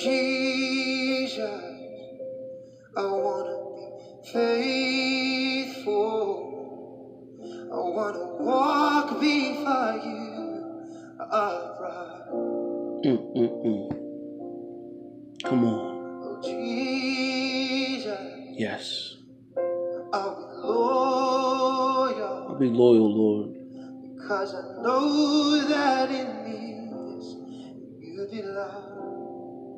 Jesus, I wanna be faithful. I wanna walk before you upright. Come on. Oh Jesus, yes. I'll be loyal, Lord. Because I know that in this you belong.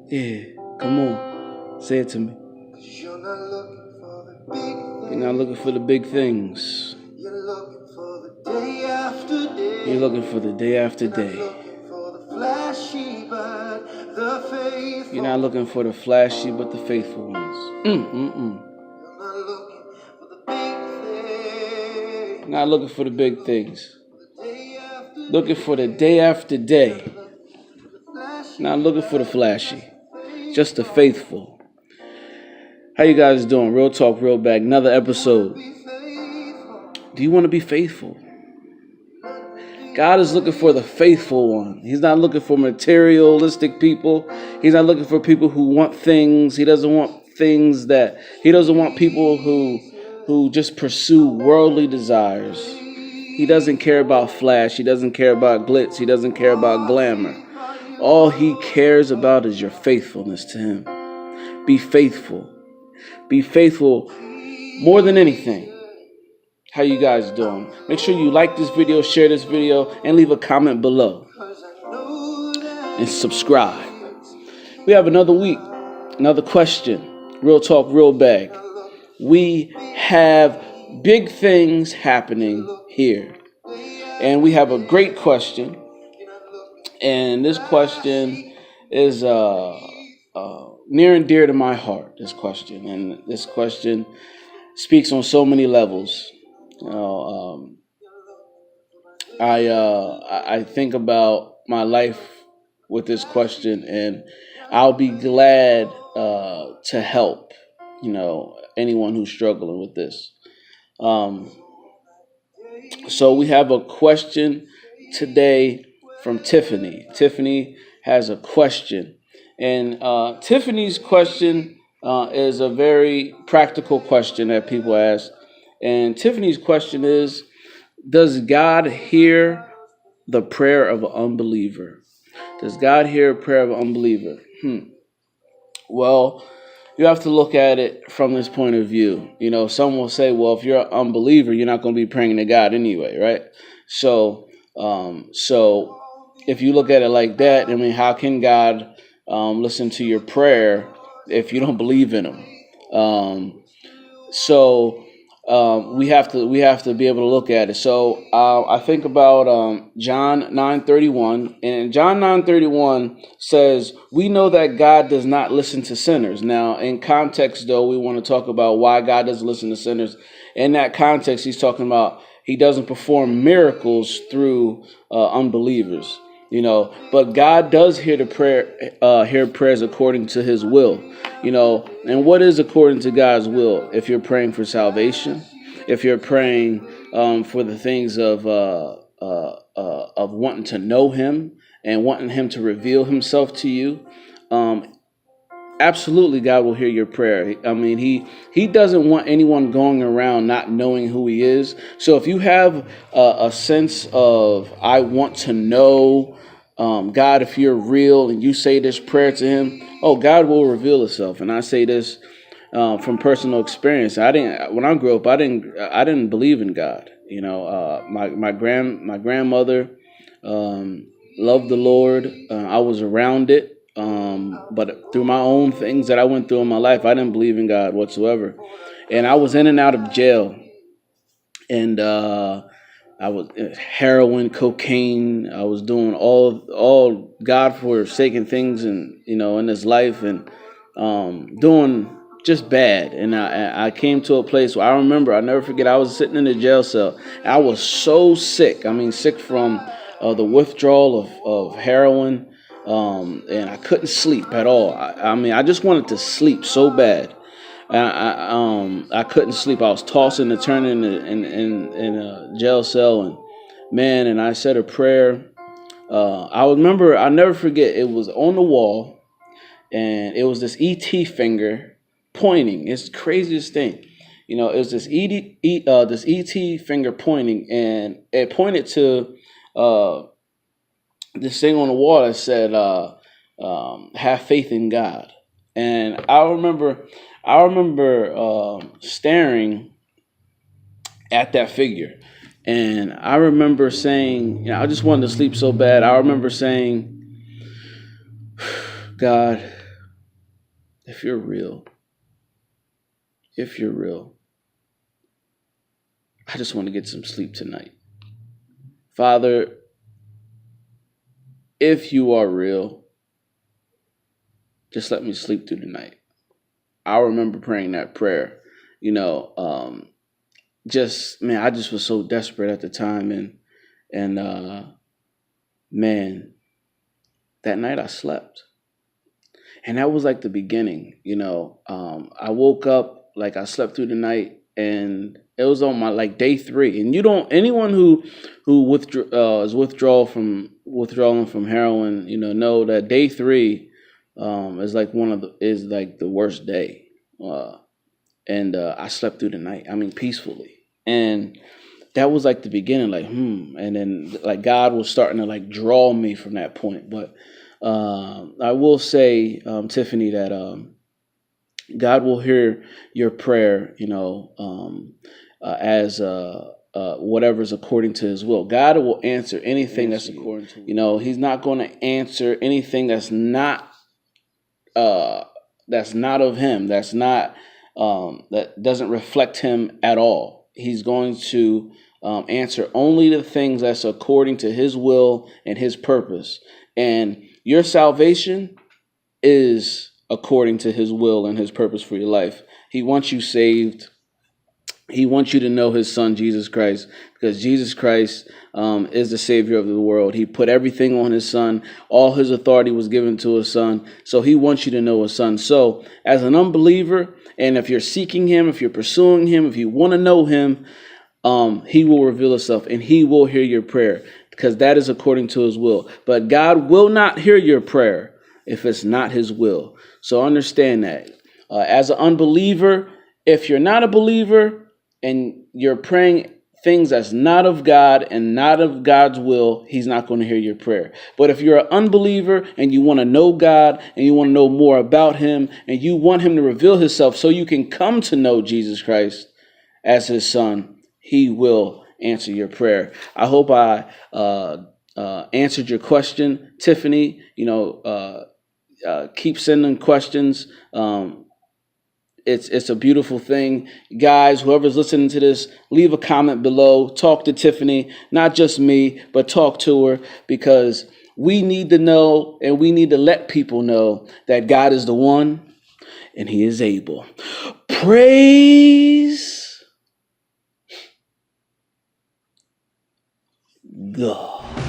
Yeah, come on. Say it to me. You're not looking for the big things. You're not looking for the big things. You're looking for the day after day. You're looking for the day after day. You're not looking for the flashy, but the faithful. You're not looking for the flashy, but the faithful ones. You're not looking for the big things. You're not looking for the big things. Looking for the day after day. Not looking for the flashy, just the faithful. How you guys doing? Real Talk, Real Bag. Another episode. Do you want to be faithful? God is looking for the faithful one. He's not looking for materialistic people. He's not looking for people who want things. He doesn't want things that... He doesn't want people who just pursue worldly desires. He doesn't care about flash. He doesn't care about glitz. He doesn't care about glamour. All he cares about is your faithfulness to him. Be faithful. Be faithful more than anything. How you guys doing? Make sure you like this video, share this video, and leave a comment below. And subscribe. We have another week, another question. Real Talk, Real Bag. We have big things happening here. And we have a great question. And this question is near and dear to my heart, this question. And this question speaks on so many levels. I think about my life with this question, and I'll be glad to help, anyone who's struggling with this. So we have a question today from Tiffany. Tiffany has a question, and Tiffany's question is a very practical question that people ask. And Tiffany's question is, does God hear the prayer of an unbeliever? Does God hear a prayer of an unbeliever? Well, you have to look at it from this point of view. Some will say, well, if you're an unbeliever, you're not going to be praying to God anyway, right? So if you look at it like that, how can God listen to your prayer if you don't believe in him? We have to be able to look at it. So I think about John 9:31, and John 9:31 says, "We know that God does not listen to sinners." Now, in context, though, we want to talk about why God doesn't listen to sinners. In that context, he's talking about he doesn't perform miracles through unbelievers. But God does hear prayers according to his will. And what is according to God's will? If you're praying for salvation, if you're praying for the things of wanting to know him and wanting him to reveal himself to you, absolutely God will hear your prayer. He doesn't want anyone going around not knowing who he is. So if you have a sense of, I want to know God, if you're real, and you say this prayer to him, God will reveal himself. And I say this from personal experience. When I grew up, I didn't believe in God. My grandmother loved the Lord. I was around it, but through my own things that I went through in my life, I didn't believe in God whatsoever, and I was in and out of jail, and I was heroin, cocaine. I was doing all God forsaken things, and in this life, and doing just bad. And I came to a place where I'll never forget. I was sitting in a jail cell. I was so sick. I mean, sick from the withdrawal of heroin, and I couldn't sleep at all. I just wanted to sleep so bad. I couldn't sleep. I was tossing and turning in a jail cell, and I said a prayer. I'll never forget. It was on the wall, and it was this ET finger pointing. It's the craziest thing. It was this this ET finger pointing, and it pointed to this thing on the wall that said, "Have faith in God." And I remember staring at that figure, and I remember saying, I just wanted to sleep so bad. I remember saying, God, if you're real, I just want to get some sleep tonight. Father, if you are real, just let me sleep through the night. I remember praying that prayer, I just was so desperate at the time, and man, that night I slept. And that was like the beginning, I woke up, like I slept through the night, and it was on my day 3. And anyone who is withdrawing from heroin, know that day 3 is like the worst day. And I slept through the night. Peacefully. And that was like the beginning, and then God was starting to draw me from that point. But I will say, Tiffany, that God will hear your prayer, as whatever's according to His will. God will answer anything that's according to. He's not going to answer anything that's not of Him. That's not that doesn't reflect Him at all. He's going to answer only the things that's according to His will and His purpose. And your salvation is according to His will and His purpose for your life. He wants you saved. He wants you to know His Son, Jesus Christ, because Jesus Christ is the Savior of the world. He put everything on His Son. All His authority was given to His Son. So He wants you to know His Son. So as an unbeliever, and if you're seeking Him, if you're pursuing Him, if you want to know Him, He will reveal Himself, and He will hear your prayer, because that is according to His will. But God will not hear your prayer if it's not His will. So understand that. As an unbeliever, if you're not a believer and you're praying things that's not of God and not of God's will, He's not going to hear your prayer. But if you're an unbeliever and you want to know God and you want to know more about Him and you want Him to reveal Himself so you can come to know Jesus Christ as His Son, He will answer your prayer. I hope I answered your question, Tiffany. Keep sending questions. It's a beautiful thing. Guys, whoever's listening to this, leave a comment below. Talk to Tiffany, not just me, but talk to her, because we need to know, and we need to let people know that God is the one and He is able. Praise God.